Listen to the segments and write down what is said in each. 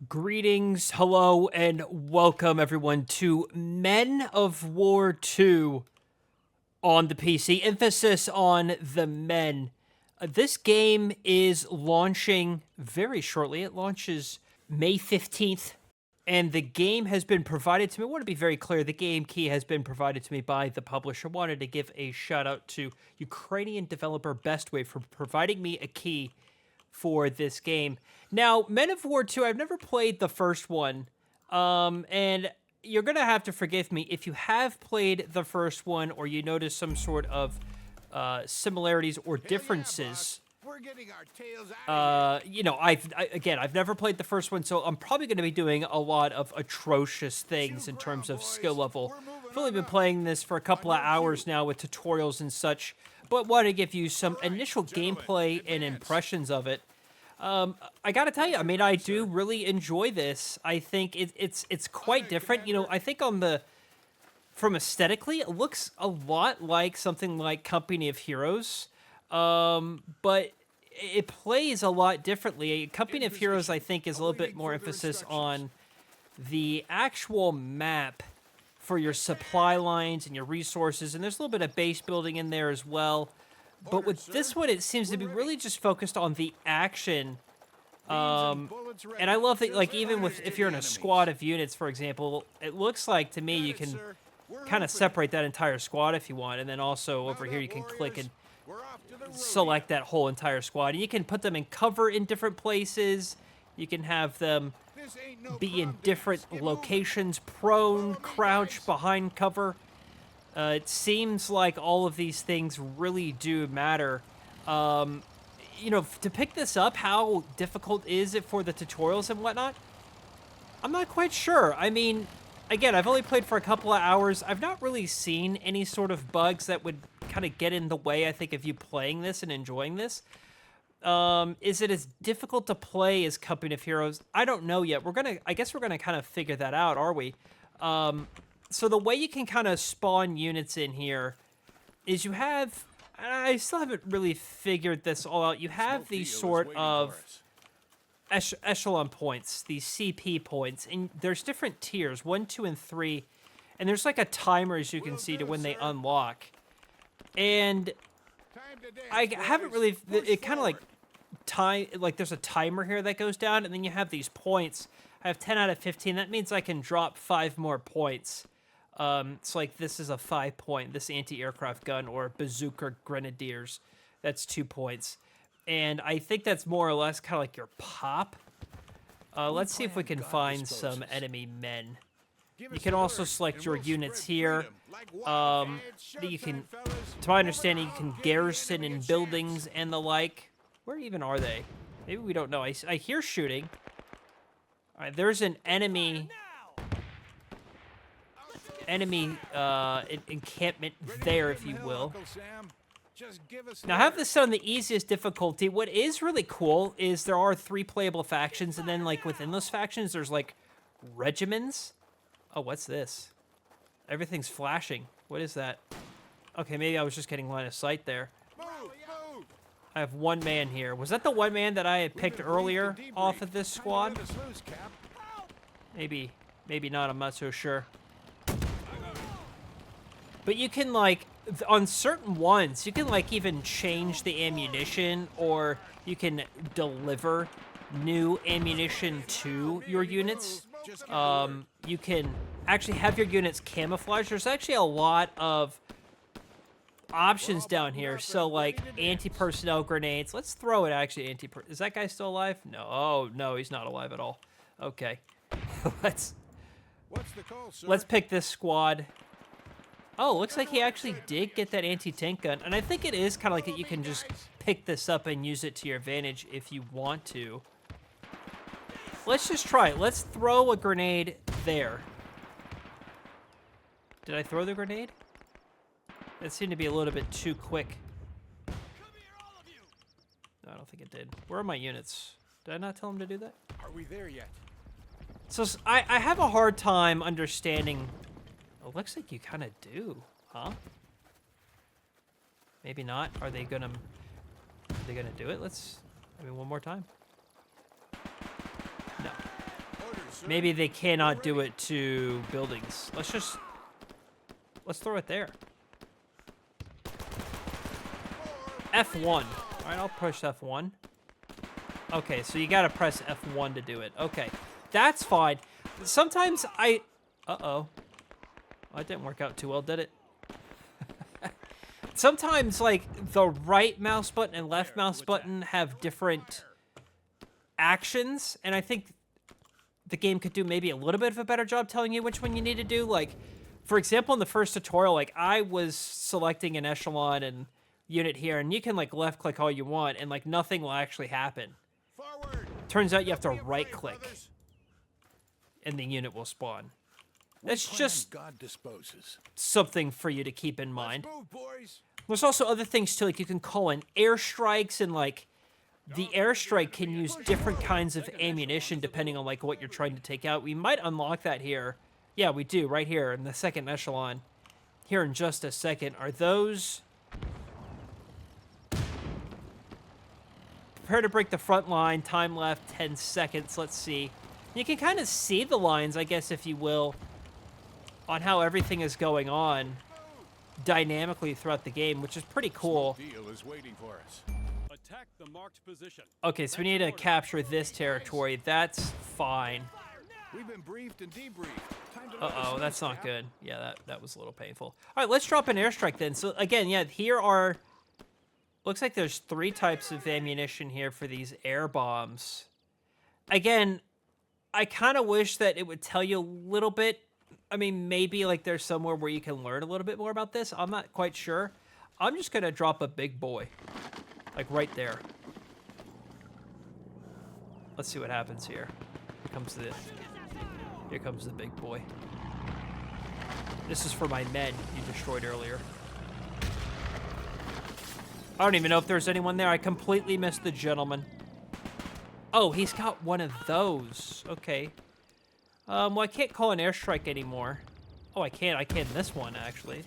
Greetings, hello, and welcome everyone to Men of War 2 on the PC. Emphasis on the men. This game is launching very shortly. It launches May 15th, and the game has been provided to me. I want to be very clear, the game key has been provided to me by the publisher. I wanted to give a shout out to Ukrainian developer Bestway for providing me a key for this game. Now, Men of War 2, I've never played the first one, and you're going to have to forgive me if you have played the first one or you notice some sort of similarities or differences. We're getting our tails out You know, I've never played the first one, so I'm probably going to be doing a lot of atrocious things in terms of skill level. I've only been playing this for a couple of hours now with tutorials and such, but want to give you some initial gameplay and impressions of it. I gotta tell you, I mean, I do really enjoy this. I think it's quite different. You know, I think from aesthetically, it looks a lot like something like Company of Heroes, but it plays a lot differently. Company of Heroes, I think, is a little bit more emphasis on the actual map for your supply lines and your resources, and there's a little bit of base building in there as well. But with this one, it seems to be really just focused on the action. And I love that, like, even with if you're in a squad of units, for example, it looks like to me you can kind of separate that entire squad if you want, and then also over here you can click and select that whole entire squad, and you can put them in cover in different places. You can have them be in different locations, prone, crouch, behind cover. It seems like all of these things really do matter. You know, to pick this up, how difficult is it for the tutorials and whatnot? I'm not quite sure. I mean, again, I've only played for a couple of hours. I've not really seen any sort of bugs that would kind of get in the way, I think, of you playing this and enjoying this. Is it as difficult to play as Company of Heroes? I don't know yet. I guess we're gonna kind of figure that out, are we? So the way you can kind of spawn units in here is you have, I still haven't really figured this all out. You have these sort of echelon points, these CP points, and there's different tiers, 1, 2, and 3, and there's like a timer, as you can see, to when they unlock. And I haven't really, it kind of like there's a timer here that goes down, and then you have these points. I have 10 out of 15. That means I can drop 5 more points. It's like this is a 5 point, this anti-aircraft gun, or bazooka grenadiers. That's 2 points. And I think that's more or less kind of like your pop. Let's see if we can find some enemy men. You can also select your units here. You can, to my understanding, you can garrison in buildings and the like. Where even are they? Maybe we don't know. I hear shooting. All right, there's an enemy encampment there, if you will. Now, I have this set on the easiest difficulty. What is really cool is there are 3 playable factions, and then, like, within those factions, there's, like, regiments. Oh, what's this? Everything's flashing. What is that? Okay, maybe I was just getting line of sight there. I have 1 man here. Was that the 1 man that I had picked earlier off of this squad? Maybe not. I'm not so sure. But you can, like, on certain ones, you can, like, even change the ammunition, or you can deliver new ammunition to your units. You can actually have your units camouflage. There's actually a lot of options down here. So, like, anti-personnel grenades. Let's throw it, actually. Is that guy still alive? No. Oh, no, he's not alive at all. Okay. Let's pick this squad. Oh, looks like he actually did get that anti-tank gun. And I think it is kind of like that you can just pick this up and use it to your advantage if you want to. Let's just try it. Let's throw a grenade there. Did I throw the grenade? That seemed to be a little bit too quick. No, I don't think it did. Where are my units? Did I not tell him to do that? Are we there yet? So I have a hard time understanding. It looks like you kind of do, huh? Maybe not. Are they gonna do it? I mean, one more time. No. Maybe they cannot do it to buildings. Let's throw it there. F1. All right, I'll push F1. Okay, so you gotta press F1 to do it. Okay, that's fine. Sometimes uh-oh. That didn't work out too well, did it? Sometimes, like, the right mouse button and left mouse button have different actions, and I think the game could do maybe a little bit of a better job telling you which one you need to do. Like, for example, in the first tutorial, like, I was selecting an echelon and unit here, and you can, like, left-click all you want, and, like, nothing will actually happen. Forward. Turns out you have to right-click, and the unit will spawn. That's just God disposes. something for you to keep in mind. Move, boys. There's also other things, too, like, you can call in airstrikes, and, like, the airstrike can use different kinds of ammunition depending on, like, what you're trying to take out. We might unlock that here. Yeah, we do, right here in the second echelon. Here in just a second. Are those... Prepare to break the front line. Time left, 10 seconds. Let's see. You can kind of see the lines, I guess, if you will, on how everything is going on dynamically throughout the game, which is pretty cool. Deal is waiting for us. Attack the marked position. Okay, so we need to capture this territory. That's fine. We've been briefed and debriefed. Time to Uh-oh, that's not good. Yeah, that was a little painful. All right, let's drop an airstrike then. So, again, yeah, here are... Looks like there's 3 types of ammunition here for these air bombs. Again, I kind of wish that it would tell you a little bit. I mean, maybe, like, there's somewhere where you can learn a little bit more about this. I'm not quite sure. I'm just going to drop a big boy. Like, right there. Let's see what happens here. Here comes the big boy. This is for my men you destroyed earlier. I don't even know if there's anyone there. I completely missed the gentleman. Oh, he's got one of those. Okay. Well, I can't call an airstrike anymore. Oh, I can. I can this one, actually.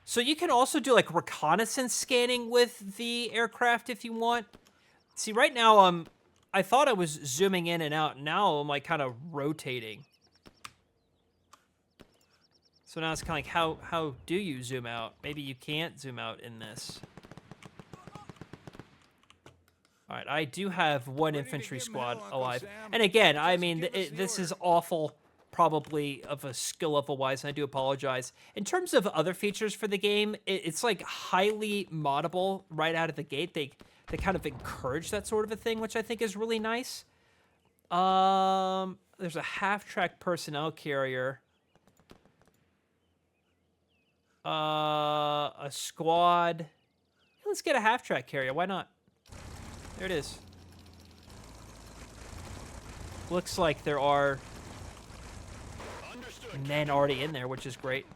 So you can also do, like, reconnaissance scanning with the aircraft if you want. See, right now, I thought I was zooming in and out. Now I'm, like, kind of rotating. So now it's kind of like, how do you zoom out? Maybe you can't zoom out in this. All right, I do have one infantry squad alive. And again, I mean, this is awful, probably, of a skill level-wise, and I do apologize. In terms of other features for the game, it's, like, highly moddable right out of the gate. They kind of encourage that sort of a thing, which I think is really nice. There's a half-track personnel carrier. A squad. Let's get a half-track carrier. Why not? There it is. Looks like there are men already in there, which is great.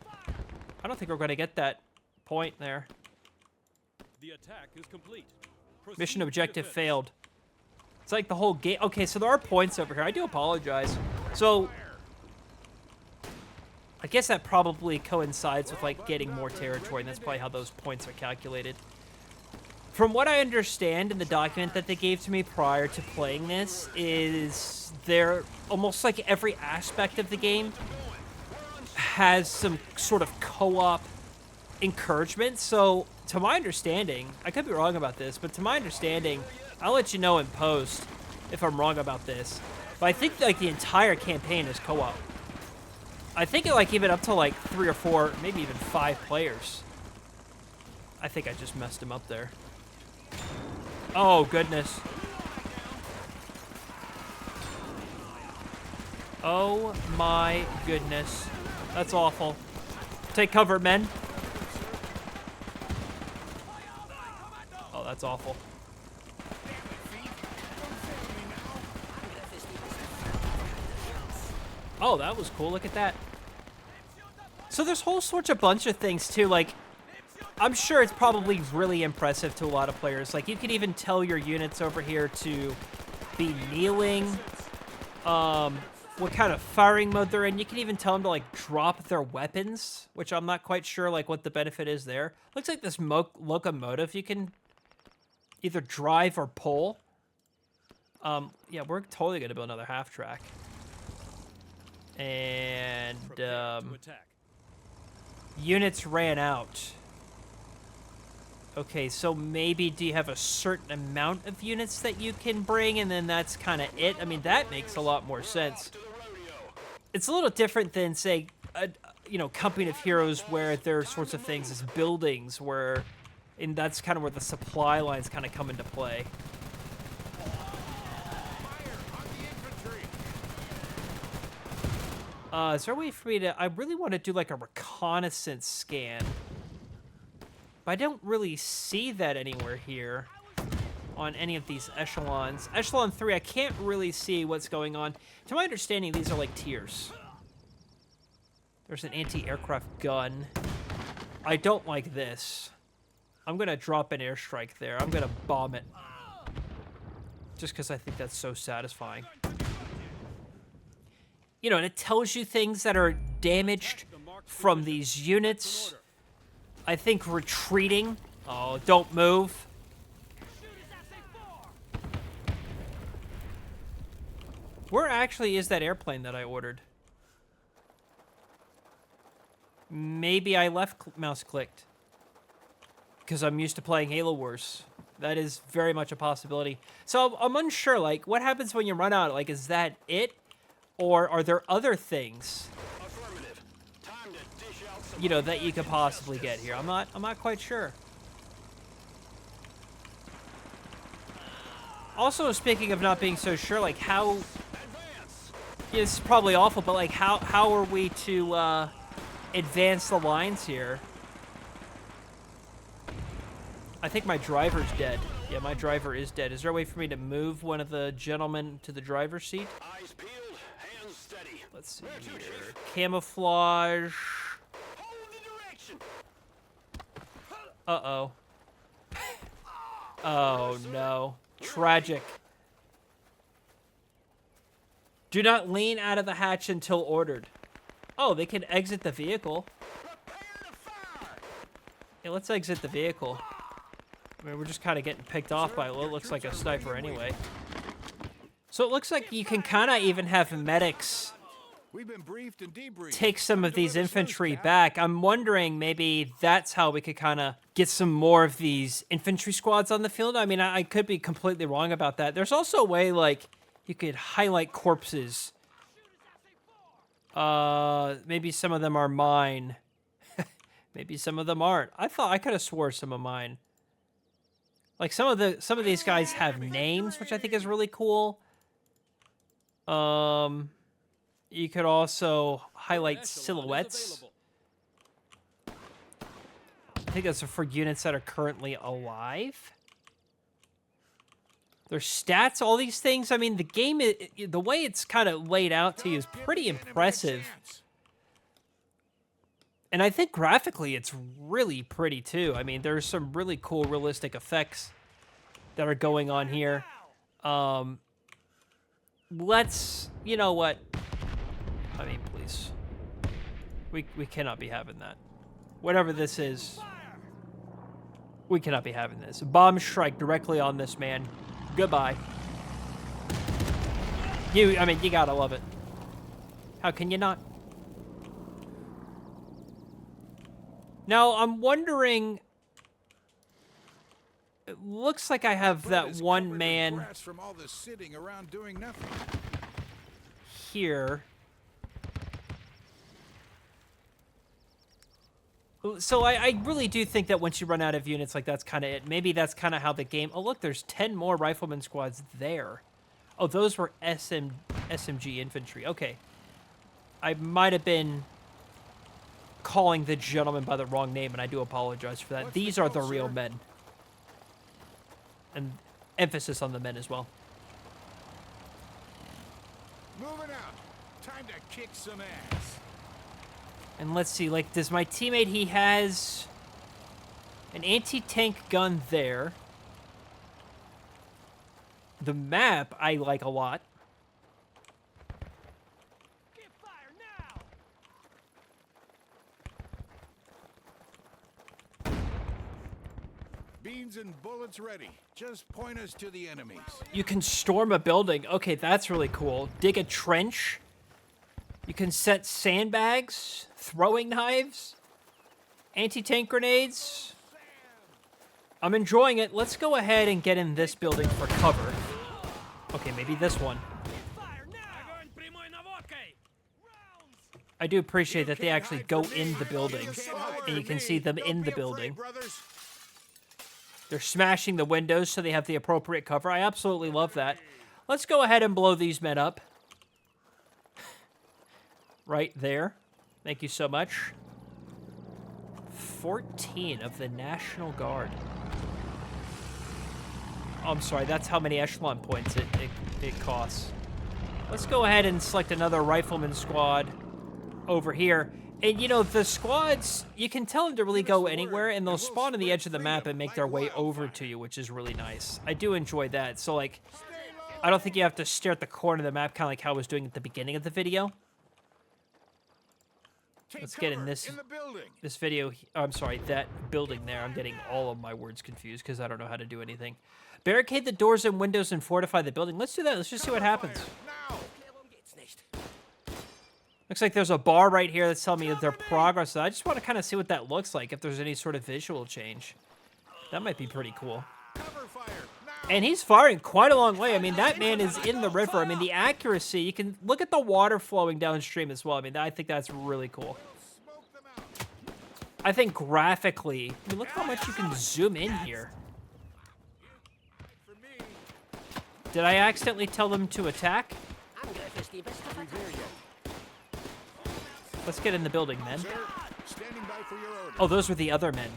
I don't think we're going to get that point there. The attack is complete. Proceed Mission to objective defense. failed. It's like the whole game. Okay, so there are points over here. I do apologize. So I guess that probably coincides with, like, getting more territory, and that's probably how those points are calculated. From what I understand in the document that they gave to me prior to playing this, is there almost like every aspect of the game has some sort of co-op encouragement. So, to my understanding, I could be wrong about this, but to my understanding, I'll let you know in post if I'm wrong about this. But I think, like, the entire campaign is co-op. I think, like, even up to, like, 3 or 4, maybe even 5 players. I think I just messed him up there. Oh, goodness. Oh, my goodness. That's awful. Take cover, men. Oh, that's awful. Oh, that was cool. Look at that. So there's whole sorts of bunch of things, too. Like, I'm sure it's probably really impressive to a lot of players. Like, you can even tell your units over here to be kneeling, what kind of firing mode they're in. You can even tell them to, like, drop their weapons, which I'm not quite sure, like, what the benefit is there. Looks like this locomotive you can either drive or pull. Yeah, we're totally gonna build another half track. And Prepare to attack. units ran out. Okay, so maybe do you have a certain amount of units that you can bring, and then that's kind of it? I mean, that makes a lot more sense. It's a little different than, say, Company of Heroes, where there are sorts of things as buildings, and that's kind of where the supply lines kind of come into play. Is there a way for me to... I really want to do, like, a reconnaissance scan. But I don't really see that anywhere here on any of these echelons. Echelon 3, I can't really see what's going on. To my understanding, these are, like, tiers. There's an anti-aircraft gun. I don't like this. I'm going to drop an airstrike there. I'm going to bomb it. Just because I think that's so satisfying. You know, and it tells you things that are damaged from these units. I think retreating. Oh, don't move. Where actually is that airplane that I ordered? Maybe I left mouse clicked. Because I'm used to playing Halo Wars. That is very much a possibility. So I'm unsure, like, what happens when you run out? Like, is that it? Or are there other things, you know, that you could possibly get here? I'm not quite sure. Also, speaking of not being so sure, like, how... Yeah, this is probably awful, but, like, how are we to advance the lines here? I think my driver's dead. Yeah, my driver is dead. Is there a way for me to move one of the gentlemen to the driver's seat? Eyes peeled, hands steady. Let's see here. Camouflage. Hold the direction. Uh-oh. Oh, no. Tragic. Do not lean out of the hatch until ordered. Oh, they can exit the vehicle. Prepare to fire. Yeah, let's exit the vehicle. I mean, we're just kind of getting picked off by what looks like a sniper anyway. So it looks like you can kind of even have medics We've been briefed and debriefed. take some of these Deliver infantry truth, Cap. back. I'm wondering maybe that's how we could kind of get some more of these infantry squads on the field. I mean, I could be completely wrong about that. There's also a way, like, you could highlight corpses. Maybe some of them are mine. Maybe some of them aren't. I could have swore some of mine. Like, some of these guys have names, which I think is really cool. You could also highlight Echelon is silhouettes. available. I think that's for units that are currently alive. Their stats, all these things. I mean, the game, the way it's kind of laid out to you is pretty impressive. And I think graphically it's really pretty too. I mean, there's some really cool realistic effects that are going on here. You know what? I mean, please. We cannot be having that. Whatever this is, we cannot be having this. Bomb strike directly on this man. Goodbye. I mean, you gotta love it. How can you not? Now, I'm wondering... It looks like I have that one man From all this sitting around doing nothing. here. So I really do think that once you run out of units, like, that's kind of it. Maybe that's kind of how the game... Oh, look, there's 10 more rifleman squads there. Oh, those were SMG infantry. Okay. I might have been calling the gentleman by the wrong name, and I do apologize for that. These are the real men. And emphasis on the men as well. Moving out. Time to kick some ass. And let's see, like, does my teammate, he has an anti-tank gun there. The map I like a lot. Get fire now. Beans and bullets ready. Just point us to the enemies. You can storm a building. Okay, that's really cool. Dig a trench. You can set sandbags, throwing knives, anti-tank grenades. I'm enjoying it. Let's go ahead and get in this building for cover. Okay, maybe this one. I do appreciate that they actually go in the building, and you can see them in the building. They're smashing the windows so they have the appropriate cover. I absolutely love that. Let's go ahead and blow these men up. Right there. Thank you so much. 14 of the National Guard. Oh, I'm sorry, that's how many echelon points it costs. Let's go ahead and select another rifleman squad over here. And, you know, the squads, you can tell them to really go anywhere, and they'll spawn on the edge of the map and make their way over to you, which is really nice. I do enjoy that. So, like, I don't think you have to stare at the corner of the map, kind of like how I was doing at the beginning of the video. Let's get in this video. Oh, I'm sorry, that building there. I'm getting all of my words confused because I don't know how to do anything. Barricade the doors and windows and fortify the building. Let's do that. Let's just see what happens. Looks like there's a bar right here that's telling me that their progress. I just want to kind of see what that looks like, if there's any sort of visual change. That might be pretty cool. And he's firing quite a long way. I mean, that man is in the river. I mean, the accuracy, you can look at the water flowing downstream as well. I mean, I think that's really cool. I think graphically, I mean, look how much you can zoom in here. Did I accidentally tell them to attack? Let's get in the building, men. Oh, those were the other men.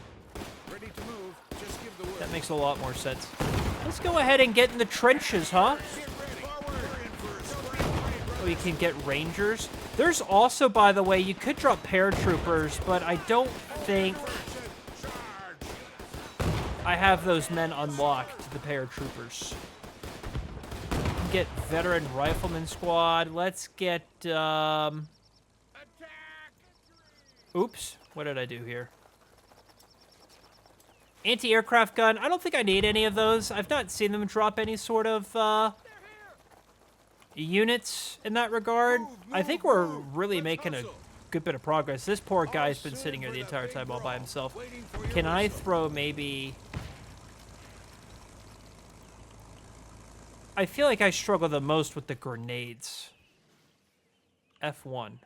That makes a lot more sense. Let's go ahead and get in the trenches, huh? Oh, you can get rangers. There's also, by the way, you could drop paratroopers, but I don't think I have those men unlocked, the paratroopers. Get veteran rifleman squad. Let's get, oops, what did I do here? Anti-aircraft gun. I don't think I need any of those. I've not seen them drop any sort of units in that regard. I think we're really making a good bit of progress. This poor guy's been sitting here the entire time all by himself. Can I throw maybe... I feel like I struggle the most with the grenades. F1.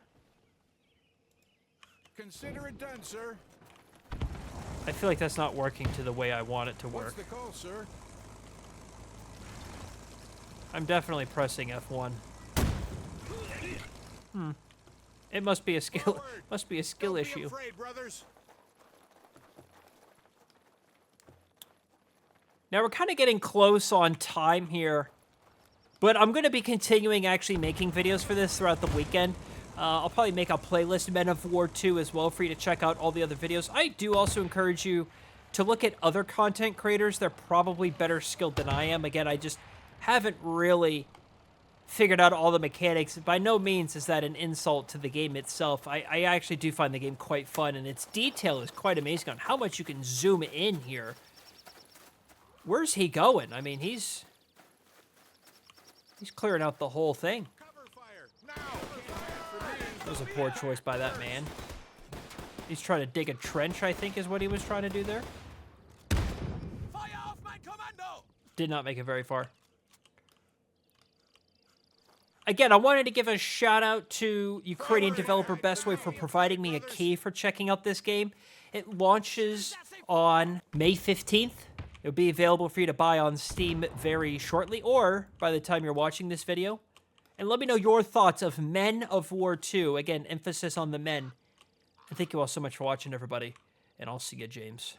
Consider it done, sir. I feel like that's not working to the way I want it to work. What's the call, sir? I'm definitely pressing F1. It must be a skill. Must be a skill issue. Afraid, brothers. Now we're kind of getting close on time here, but I'm going to be continuing actually making videos for this throughout the weekend. I'll probably make a playlist Men of War 2 as well for you to check out all the other videos. I do also encourage you to look at other content creators. They're probably better skilled than I am. Again, I just haven't really figured out all the mechanics. By no means is that an insult to the game itself. I actually do find the game quite fun, and its detail is quite amazing on how much you can zoom in here. Where's he going? I mean, he's clearing out the whole thing. That was a poor choice by that man. He's trying to dig a trench, I think, is what he was trying to do there. Fire off my commando! Did not make it very far. Again, I wanted to give a shout out to Ukrainian developer Bestway for providing me a key for checking out this game. It launches on May 15th. It'll be available for you to buy on Steam very shortly, or by the time you're watching this video. And let me know your thoughts of Men of War 2. Again, emphasis on the men. And thank you all so much for watching, everybody. And I'll see you, James.